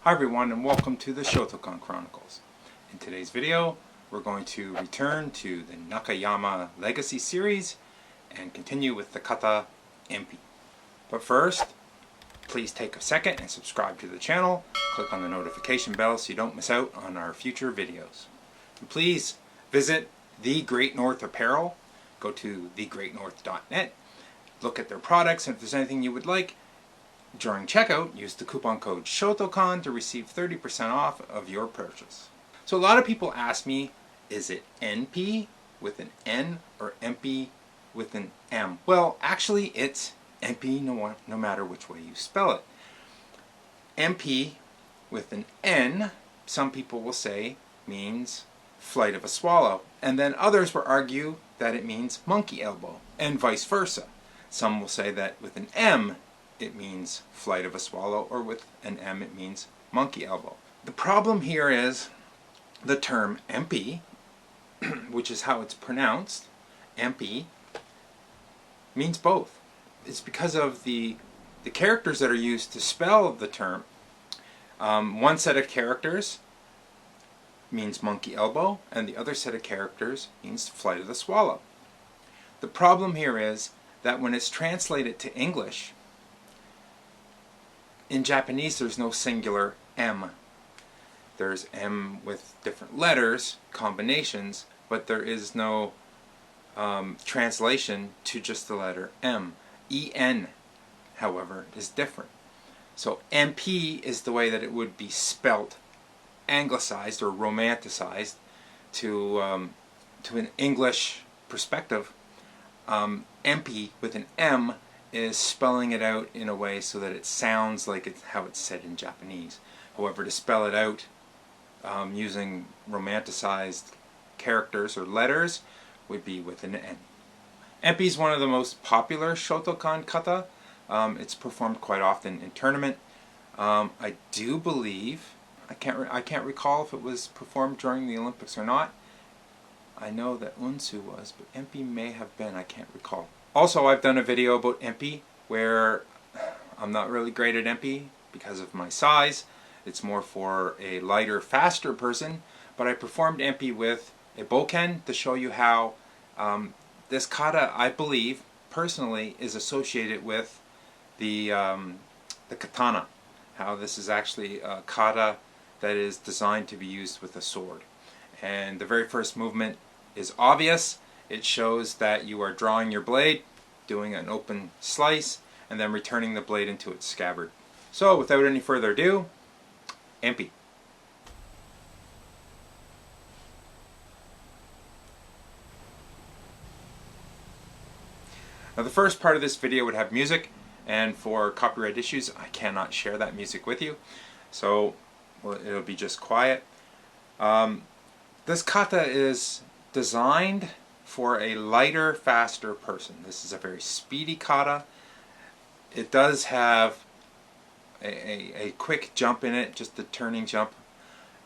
Hi everyone, and welcome to the Shotokan Chronicles. In today's video, we're going to return to the Nakayama Legacy series and continue with the kata Enpi. But first, please take a second and subscribe to the channel. Click on the notification bell so you don't miss out on our future videos. And please visit The Great North Apparel. Go to thegreatnorth.net. Look at their products, and if there's anything you would like, during checkout, use the coupon code Shotokan to receive 30% off of your purchase. So a lot of people ask me, is it Enpi with an N or Enpi with an M? Well, actually it's Enpi no matter which way you spell it. Enpi with an N, some people will say, means flight of a swallow. And then others will argue that it means monkey elbow, and vice versa. Some will say that with an M, it means flight of a swallow, or with an M it means monkey elbow. The problem here is the term Enpi, which is how it's pronounced, Enpi, means both. It's because of the characters that are used to spell the term. One set of characters means monkey elbow, and the other set of characters means flight of the swallow. The problem here is that when it's translated to English, in Japanese, there's no singular M. There's M with different letters, combinations, but there is no translation to just the letter M. En, however, is different. So Enpi is the way that it would be spelt, anglicized or romanticized to an English perspective. Enpi with an M is spelling it out in a way so that it sounds like it's how it's said in Japanese. However, to spell it out using romanticized characters or letters would be with an N. Enpi is one of the most popular Shotokan Kata. It's performed quite often in tournament. I do believe, I can't recall if it was performed during the Olympics or not. I know that Unsu was, but Enpi may have been, I can't recall. Also, I've done a video about Enpi where I'm not really great at Enpi because of my size. It's more for a lighter, faster person. But I performed Enpi with a boken to show you how this kata, I believe, personally, is associated with the katana. How this is actually a kata that is designed to be used with a sword. And the very first movement is obvious. It shows that you are drawing your blade, doing an open slice, and then returning the blade into its scabbard. So, without any further ado, Enpi. Now, the first part of this video would have music, and for copyright issues, I cannot share that music with you. So, well, it'll be just quiet. This kata is designed for a lighter, faster person. This is a very speedy kata. It does have a quick jump in it, just the turning jump,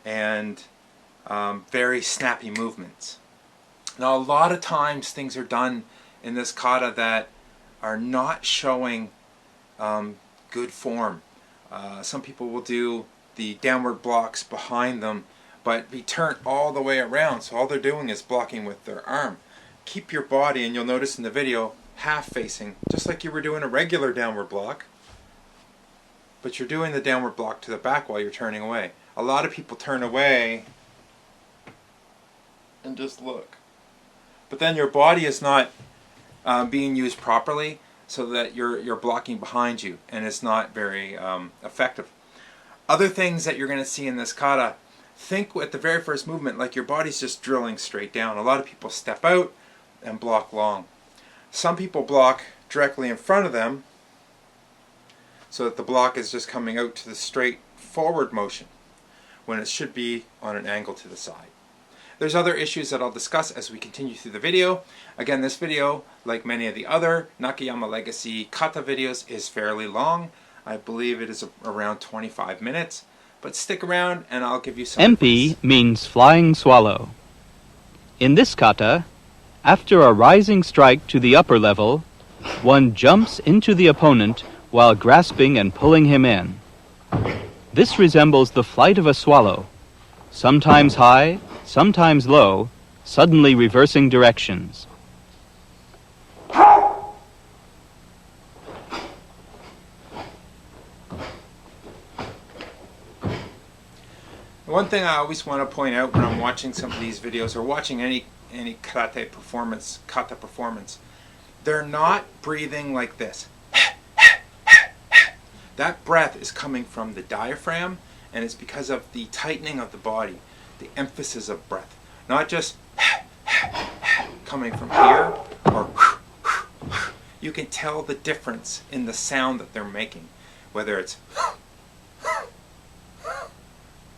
and very snappy movements. Now, a lot of times things are done in this kata that are not showing good form. Some people will do the downward blocks behind them, but be turned all the way around, so all they're doing is blocking with their arm. Keep your body, and you'll notice in the video, half facing, just like you were doing a regular downward block, but you're doing the downward block to the back while you're turning away. A lot of people turn away and just look. But then your body is not being used properly, so that you're blocking behind you, and it's not very effective. Other things that you're going to see in this kata, think at the very first movement like your body's just drilling straight down. A lot of people step out and block long. Some people block directly in front of them so that the block is just coming out to the straight forward motion when it should be on an angle to the side. There's other issues that I'll discuss as we continue through the video. Again, this video, like many of the other Nakayama Legacy kata videos, is fairly long. I believe it is around 25 minutes. But stick around and I'll give you some Enpi means flying swallow. In this kata, after a rising strike to the upper level, one jumps into the opponent while grasping and pulling him in. This resembles the flight of a swallow, sometimes high, sometimes low, suddenly reversing directions. One thing I always want to point out when I'm watching some of these videos or watching any karate performance, kata performance, they're not breathing like this. That breath is coming from the diaphragm, and it's because of the tightening of the body, the emphasis of breath. Not just coming from here or you can tell the difference in the sound that they're making, whether it's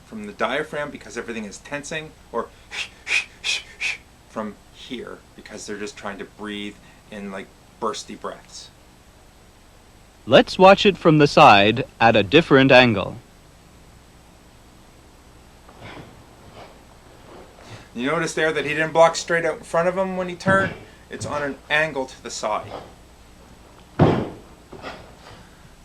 from the diaphragm because everything is tensing, or from here because they're just trying to breathe in like bursty breaths. Let's watch it from the side at a different angle. You notice there that he didn't block straight out in front of him when he turned? It's on an angle to the side.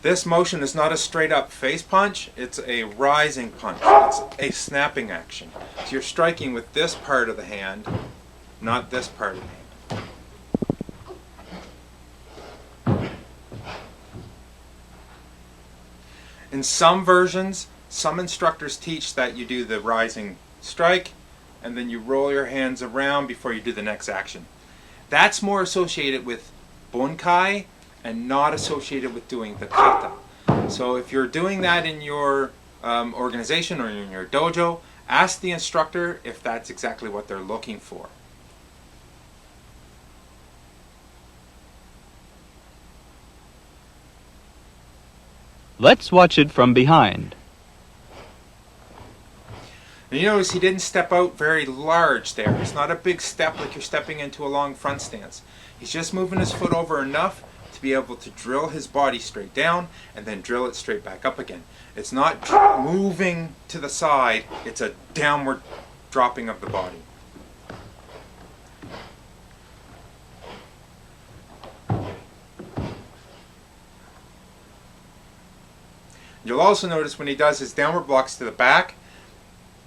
This motion is not a straight up face punch, it's a rising punch. It's a snapping action. So you're striking with this part of the hand, not this part of the hand. In some versions, some instructors teach that you do the rising strike and then you roll your hands around before you do the next action. That's more associated with Bunkai and not associated with doing the kata. So if you're doing that in your organization or in your dojo, ask the instructor if that's exactly what they're looking for. Let's watch it from behind. And you notice he didn't step out very large there. It's not a big step like you're stepping into a long front stance. He's just moving his foot over enough to be able to drill his body straight down and then drill it straight back up again. It's not moving to the side, it's a downward dropping of the body. You'll also notice when he does his downward blocks to the back,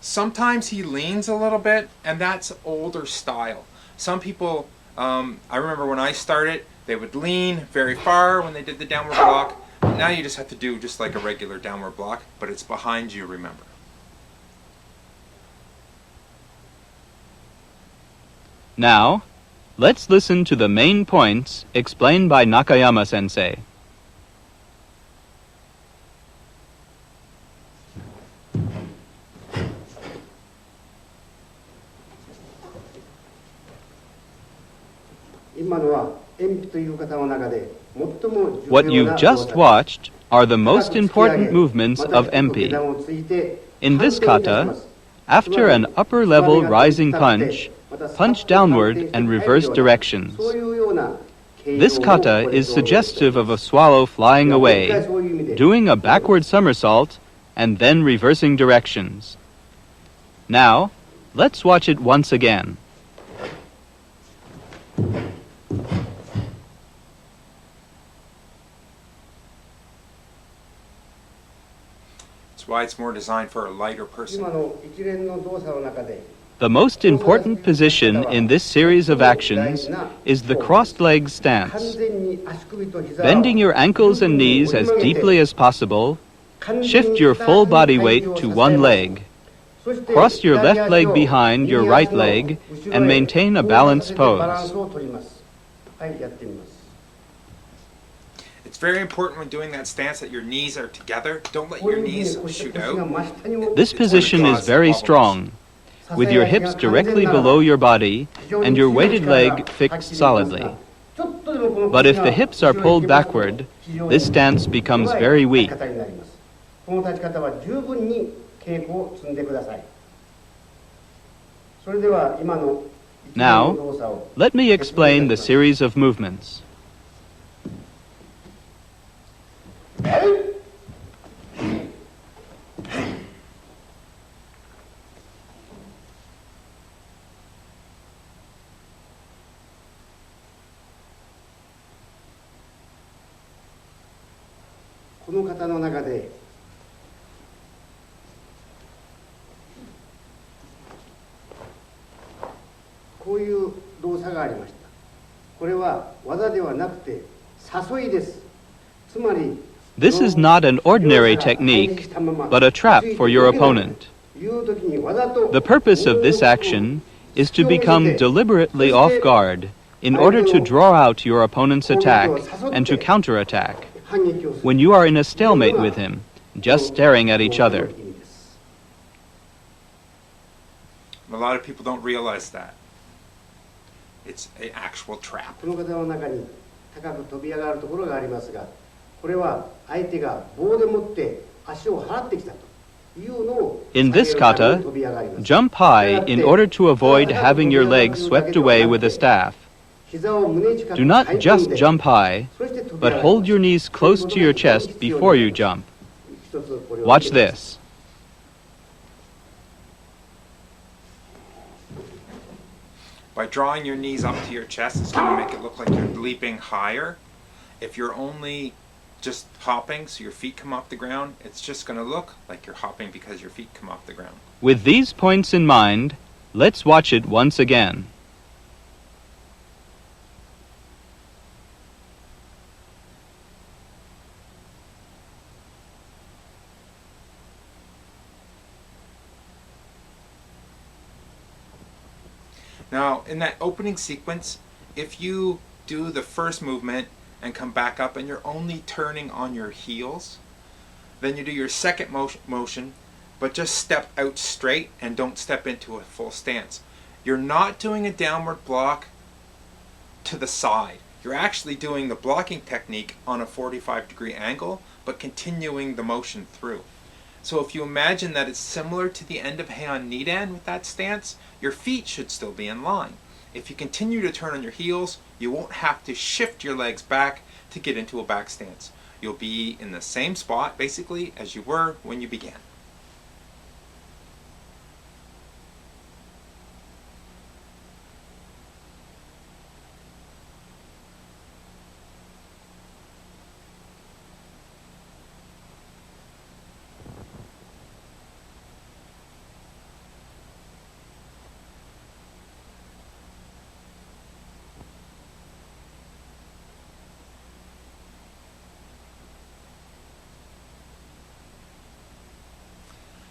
sometimes he leans a little bit, and that's older style. Some people, I remember when I started, they would lean very far when they did the downward block. But now you just have to do just like a regular downward block, but it's behind you, remember. Now, let's listen to the main points explained by Nakayama Sensei. What you've just watched are the most important movements of Enpi. In this kata, after an upper-level rising punch, punch downward and reverse directions. This kata is suggestive of a swallow flying away, doing a backward somersault, and then reversing directions. Now, let's watch it once again. That's why it's more designed for a lighter person. The most important position in this series of actions is the crossed leg stance. Bending your ankles and knees as deeply as possible, shift your full body weight to one leg. Cross your left leg behind your right leg and maintain a balanced pose. It's very important when doing that stance that your knees are together. Don't let your knees shoot out. This position is very strong, with your hips directly below your body and your weighted leg fixed solidly. But if the hips are pulled backward, this stance becomes very weak. Now, let me explain the series of movements. がありました。これは技ではなくて誘いです。つまり This is not an ordinary technique, but a trap for your opponent. The purpose of this action is to become deliberately off guard in order to draw out your opponent's attack and to counterattack when you are in a stalemate with him, just staring at each other. A lot of people don't realize that. It's an actual trap. この方の中に高く飛び上がるところがありますが、これは相手が棒で持って足を払ってきたというのを In this kata, jump high in order to avoid having your legs swept away with a staff. Do not just jump high, but hold your knees close to your chest before you jump. Watch this. By drawing your knees up to your chest, it's going to make it look like you're leaping higher. If you're only just hopping so your feet come off the ground, it's just going to look like you're hopping because your feet come off the ground. With these points in mind, let's watch it once again. Now, in that opening sequence, if you do the first movement and come back up and you're only turning on your heels, then you do your second motion, but just step out straight and don't step into a full stance. You're not doing a downward block to the side. You're actually doing the blocking technique on a 45-degree angle, but continuing the motion through. So if you imagine that it's similar to the end of Heian Nidan with that stance, your feet should still be in line. If you continue to turn on your heels, you won't have to shift your legs back to get into a back stance. You'll be in the same spot, basically, as you were when you began.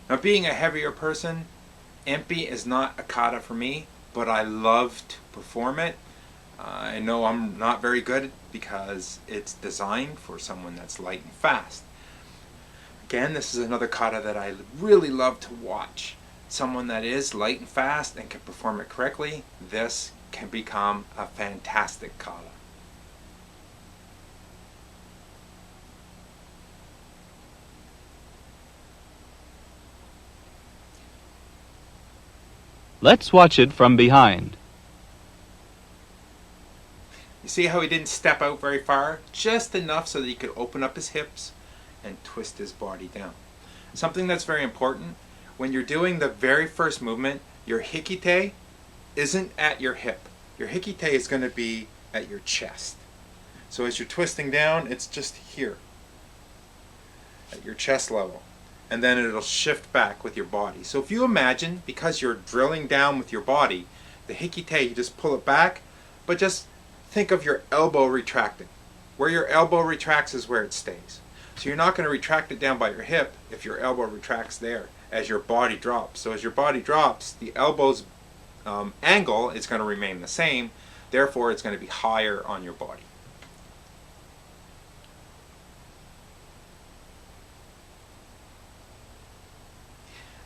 Now, being a heavier person, Enpi is not a kata for me, but I love to perform it. I know I'm not very good because it's designed for someone that's light and fast. Again, this is another kata that I really love to watch. Someone that is light and fast and can perform it correctly, this can become a fantastic kata. Let's watch it from behind. You see how he didn't step out very far? Just enough so that he could open up his hips and twist his body down. Something that's very important, when you're doing the very first movement, your hikite isn't at your hip. Your hikite is going to be at your chest. So as you're twisting down, it's just here, at your chest level. And then it'll shift back with your body. So if you imagine, because you're drilling down with your body, the hikite, you just pull it back, but just think of your elbow retracting. Where your elbow retracts is where it stays. So you're not going to retract it down by your hip if your elbow retracts there as your body drops. So as your body drops, the elbow's angle is going to remain the same, therefore it's going to be higher on your body.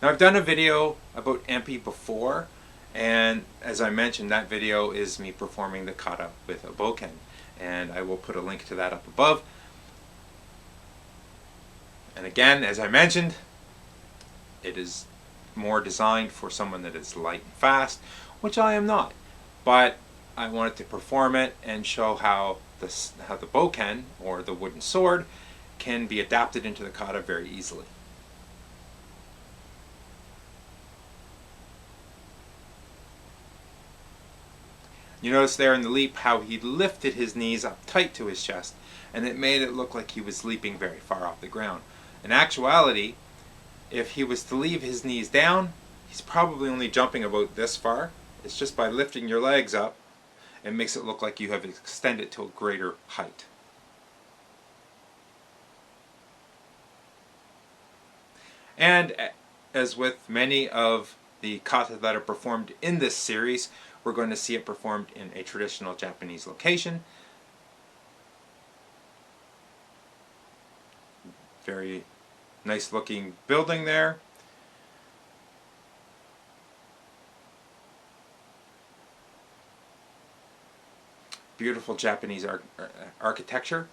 Now, I've done a video about Enpi before, and as I mentioned, that video is me performing the kata with a boken, and I will put a link to that up above. And again, as I mentioned, it is more designed for someone that is light and fast, which I am not. But I wanted to perform it and show how the boken, or the wooden sword, can be adapted into the kata very easily. You notice there in the leap how he lifted his knees up tight to his chest, and it made it look like he was leaping very far off the ground. In actuality, if he was to leave his knees down, he's probably only jumping about this far. It's just by lifting your legs up It makes it look like you have extended to a greater height. And as with many of the kata that are performed in this series, we're going to see it performed in a traditional Japanese location. Very nice looking building there. Beautiful Japanese architecture.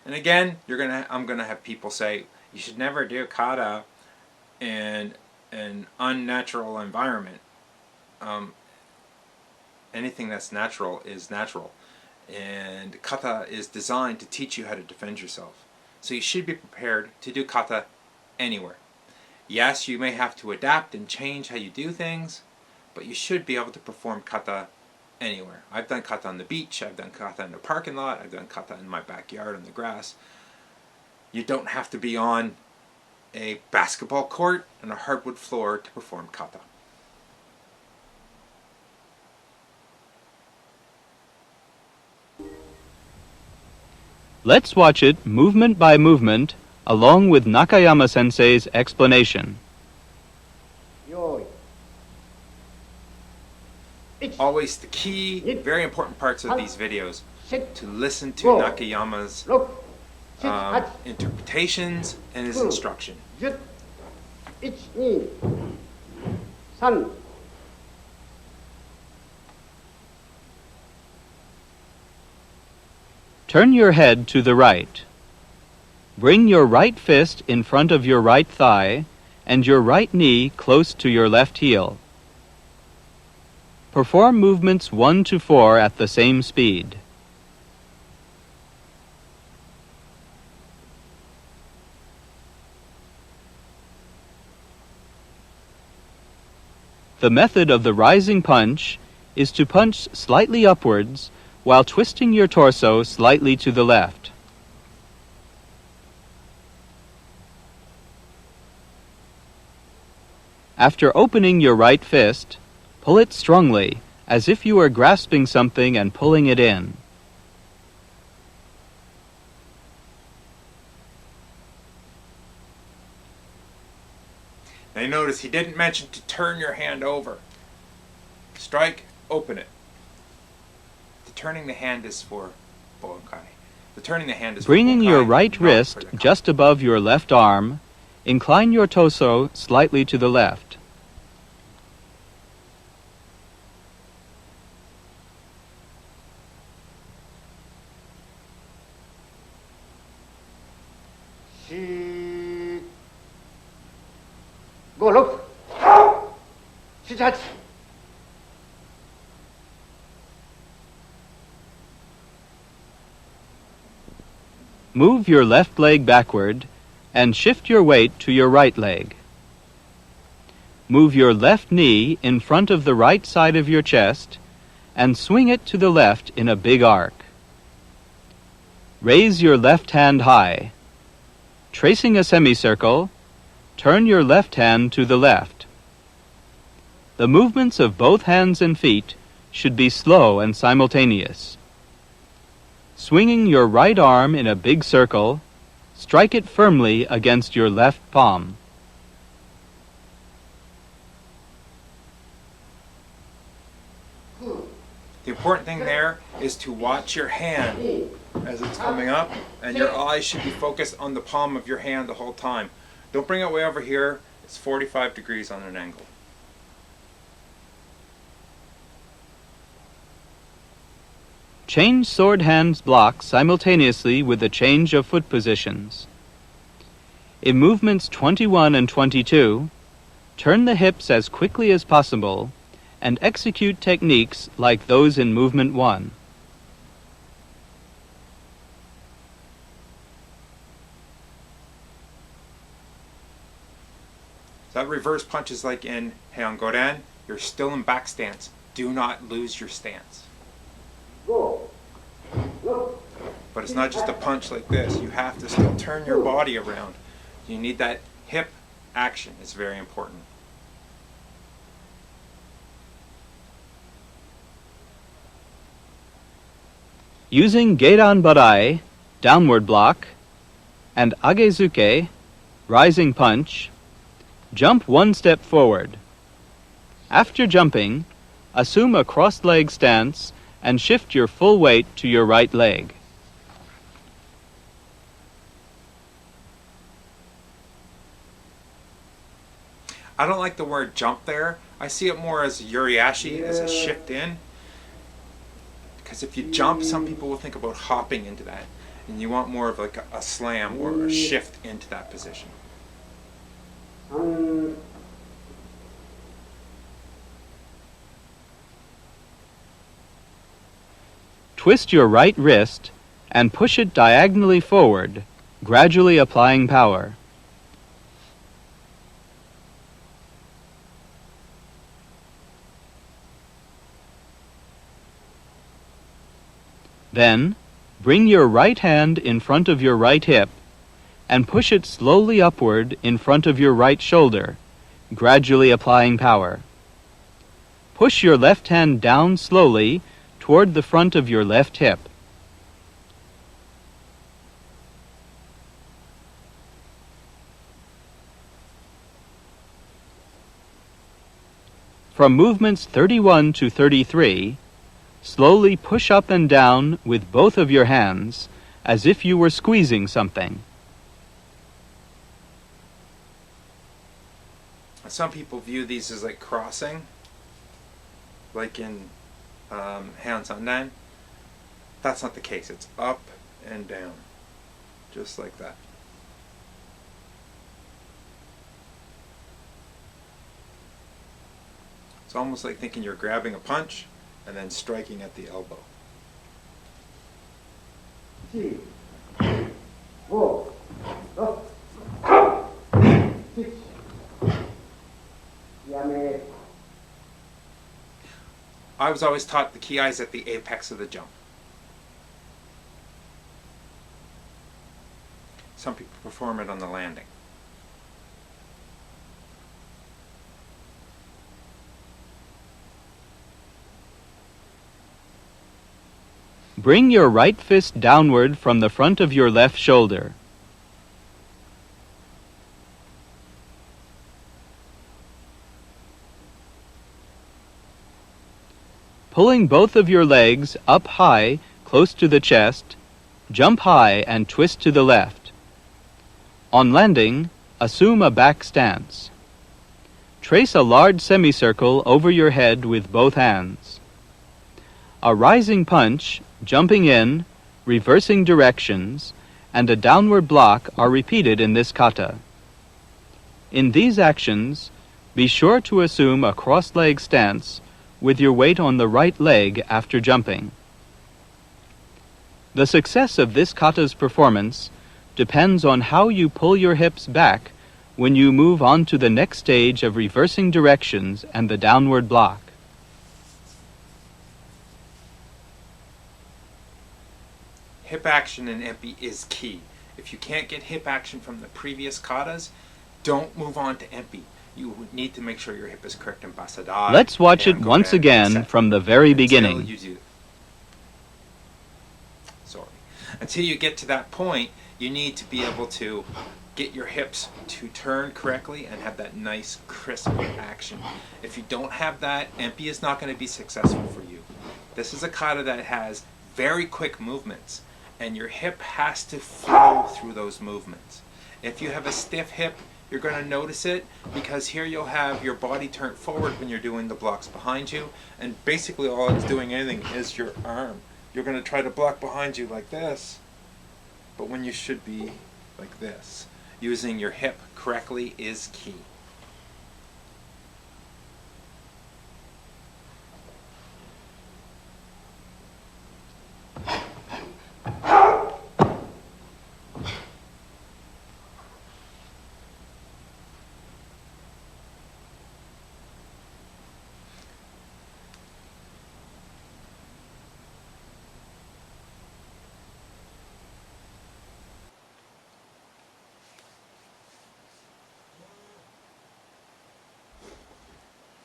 And again, I'm gonna have people say you should never do kata in an unnatural environment. Anything that's natural is natural, and kata is designed to teach you how to defend yourself. So you should be prepared to do kata anywhere. Yes, you may have to adapt and change how you do things, but you should be able to perform kata anywhere. I've done kata on the beach, I've done kata in the parking lot, I've done kata in my backyard on the grass. You don't have to be on a basketball court and a hardwood floor to perform kata. Let's watch it movement by movement, along with Nakayama Sensei's explanation. Always the key, very important parts of these videos, to listen to Nakayama's interpretations and his instruction. Turn your head to the right. Bring your right fist in front of your right thigh and your right knee close to your left heel. Perform movements 1 to 4 at the same speed. The method of the rising punch is to punch slightly upwards while twisting your torso slightly to the left. After opening your right fist, pull it strongly, as if you were grasping something and pulling it in. Now you notice he didn't mention to turn your hand over. Strike, open it. The turning the hand is for Bunkai. The turning the hand is Bringing for Bunkai, your right not for wrist the kata. just above your left arm, incline your torso slightly to the left. Move your left leg backward and shift your weight to your right leg. Move your left knee in front of the right side of your chest and swing it to the left in a big arc. Raise your left hand high. Tracing a semicircle, turn your left hand to the left. The movements of both hands and feet should be slow and simultaneous. Swinging your right arm in a big circle, strike it firmly against your left palm. The important thing there is to watch your hand as it's coming up, and your eyes should be focused on the palm of your hand the whole time. Don't bring it way over here. It's 45 degrees on an angle. Change sword hand's block simultaneously with the change of foot positions. In movements 21 and 22, turn the hips as quickly as possible and execute techniques like those in movement 1. That reverse punch is like in Heian Goren. You're still in back stance. Do not lose your stance. But it's not just a punch like this. You have to still turn your body around. You need that hip action. It's very important. Using Geiran Barai, downward block, and Agezuke, rising punch, jump one step forward. After jumping, assume a crossed leg stance and shift your full weight to your right leg. I don't like the word jump there. I see it more as yuriashi, as a shift in. Because if you jump, some people will think about hopping into that. And you want more of like a slam or a shift into that position. Twist your right wrist and push it diagonally forward, gradually applying power. Then, bring your right hand in front of your right hip and push it slowly upward in front of your right shoulder, gradually applying power. Push your left hand down slowly toward the front of your left hip. From movements 31 to 33, slowly push up and down with both of your hands as if you were squeezing something. Some people view these as like crossing, like in Heian Sandan. That's not the case. It's up and down, just like that. It's almost like thinking you're grabbing a punch and then striking at the elbow. 4、5、6、7、やめ。 I was always taught the ki is at the apex of the jump. Some people perform it on the landing. Bring your right fist downward from the front of your left shoulder. Pulling both of your legs up high, close to the chest, jump high and twist to the left. On landing, assume a back stance. Trace a large semicircle over your head with both hands. A rising punch, jumping in, reversing directions, and a downward block are repeated in this kata. In these actions, be sure to assume a cross-leg stance with your weight on the right leg after jumping. The success of this kata's performance depends on how you pull your hips back when you move on to the next stage of reversing directions and the downward block. Hip action in Enpi is key. If you can't get hip action from the previous katas, don't move on to Enpi. You need to make sure your hip is correct in Basadai. Let's watch it once again from the very beginning. Until you get to that point, you need to be able to get your hips to turn correctly and have that nice crisp action. If you don't have that, Enpi is not going to be successful for you. This is a kata that has very quick movements, and your hip has to flow through those movements. If you have a stiff hip, you're going to notice it, because here you'll have your body turned forward when you're doing the blocks behind you, and basically all it's doing anything is your arm. You're going to try to block behind you like this, but when you should be like this. Using your hip correctly is key.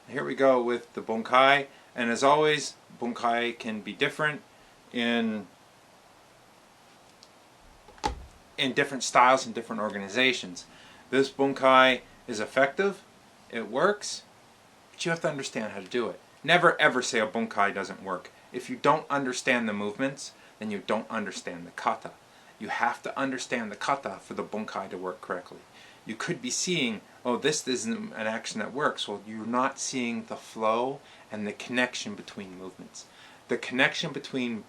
Here we go with the Bunkai, and as always, Bunkai can be different in in different styles and different organizations. This bunkai is effective, it works, but you have to understand how to do it. Never ever say a bunkai doesn't work. If you don't understand the movements, then you don't understand the kata. You have to understand the kata for the bunkai to work correctly. You could be seeing, oh, this isn't an action that works. Well, you're not seeing the flow and the connection between movements. The connection between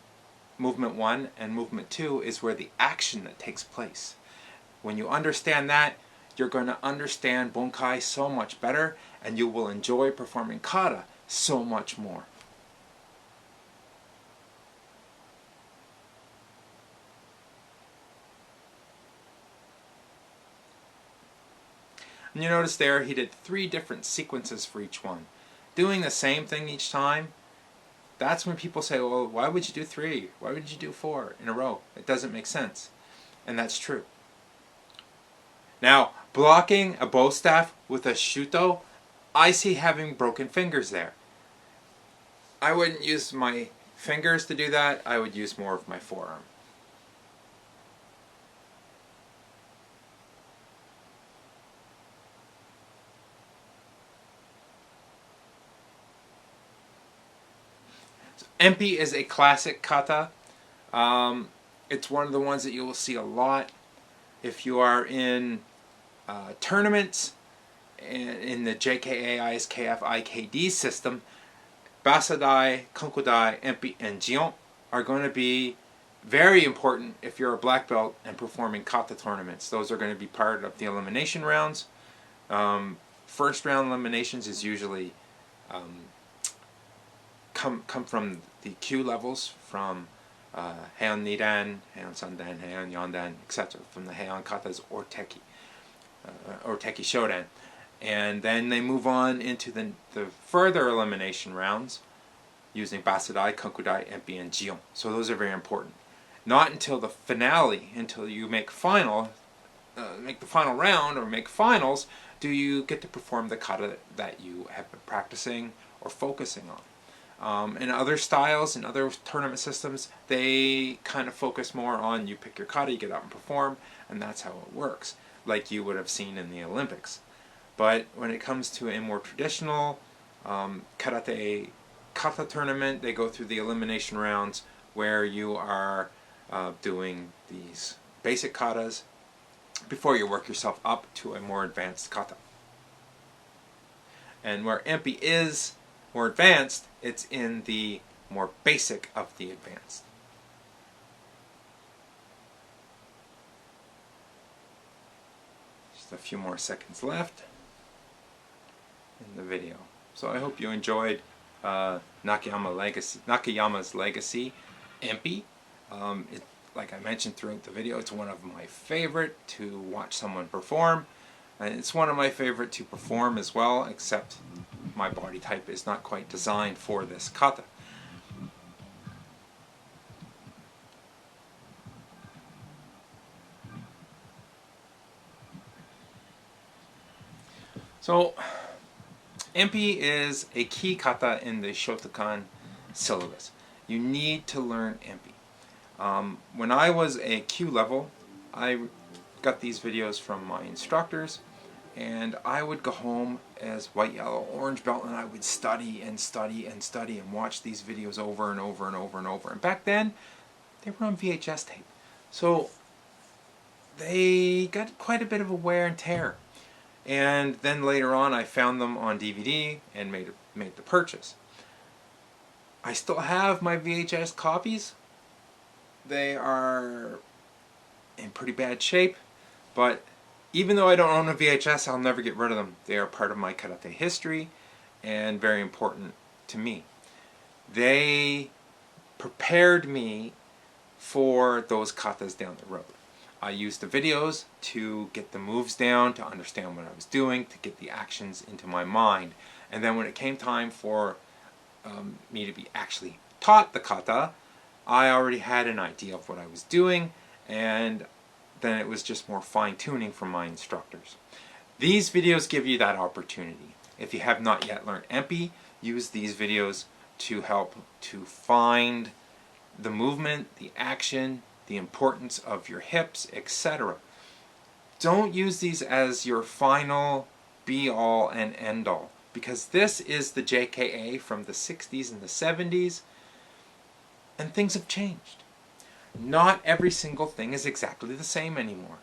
movement 1 and movement 2 is where the action that takes place. When you understand that, you're going to understand bunkai so much better, and you will enjoy performing kata so much more. And you notice there he did 3 different sequences for each one. Doing the same thing each time, that's when people say, well, why would you do 3? Why would you do 4 in a row? It doesn't make sense. And that's true. Now, blocking a bow staff with a shuto, I see having broken fingers there. I wouldn't use my fingers to do that. I would use more of my forearm. Enpi is a classic kata. It's one of the ones that you will see a lot if you are in tournaments in the JKA, ISKF, IKD system. Basadai, Konkudai, Enpi, and Jion are going to be very important if you're a black belt and performing kata tournaments. Those are going to be part of the elimination rounds. First round eliminations is usually come from the Q levels, from Heian Nidan, Heian Sandan, Heian Yondan, etc. From the Heian katas or Teki Shodan. And then they move on into the further elimination rounds using Basadai, Konkudai, Enpi, and Jion. So those are very important. Not until the finale, until you make the final round or make finals, do you get to perform the kata that you have been practicing or focusing on. In other styles, in other tournament systems, they kind of focus more on you pick your kata, you get out and perform, and that's how it works, like you would have seen in the Olympics. But when it comes to a more traditional karate kata tournament, they go through the elimination rounds where you are doing these basic katas before you work yourself up to a more advanced kata. And where Enpi is more advanced, it's in the more basic of the advanced. Just a few more seconds left in the video. So I hope you enjoyed Nakayama's Legacy, Enpi. Like I mentioned throughout the video, it's one of my favorite to watch someone perform. And it's one of my favorite to perform as well, except my body type is not quite designed for this kata. So, Enpi is a key kata in the Shotokan syllabus. You need to learn Enpi. When I was a Q level, I got these videos from my instructors, and I would go home as white, yellow, orange belt, and I would study and study and study and watch these videos over and over and over and over. And back then, they were on VHS tape. So they got quite a bit of a wear and tear. And then later on, I found them on DVD and made the purchase. I still have my VHS copies. They are in pretty bad shape, but even though I don't own a VHS, I'll never get rid of them. They are part of my karate history and very important to me. They prepared me for those katas down the road. I used the videos to get the moves down, to understand what I was doing, to get the actions into my mind. And then when it came time for me to be actually taught the kata, I already had an idea of what I was doing, and then it was just more fine-tuning from my instructors. These videos give you that opportunity. If you have not yet learned Enpi, use these videos to help to find the movement, the action, the importance of your hips, etc. Don't use these as your final be-all and end-all, because this is the JKA from the 60s and the 70s, and things have changed. Not every single thing is exactly the same anymore.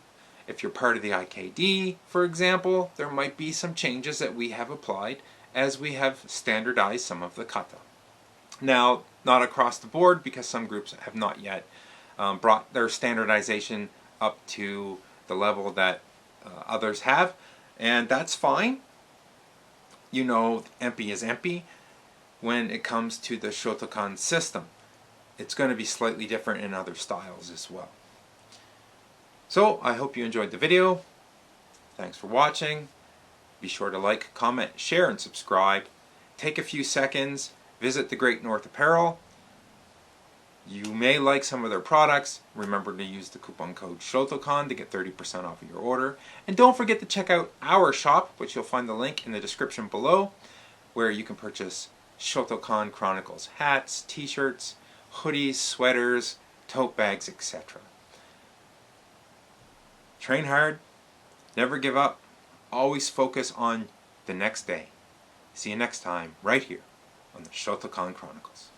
If you're part of the IKD, for example, there might be some changes that we have applied as we have standardized some of the kata. Now, not across the board, because some groups have not yet brought their standardization up to the level that others have, and that's fine. You know, Enpi is Enpi. When it comes to the Shotokan system, it's going to be slightly different in other styles as well. So, I hope you enjoyed the video. Thanks for watching. Be sure to like, comment, share, and subscribe. Take a few seconds, visit the Great North Apparel. You may like some of their products. Remember to use the coupon code Shotokan to get 30% off of your order. And don't forget to check out our shop, which you'll find the link in the description below, where you can purchase Shotokan Chronicles hats, t-shirts, hoodies, sweaters, tote bags, etc. Train hard, never give up, always focus on the next day. See you next time, right here on the Shotokan Chronicles.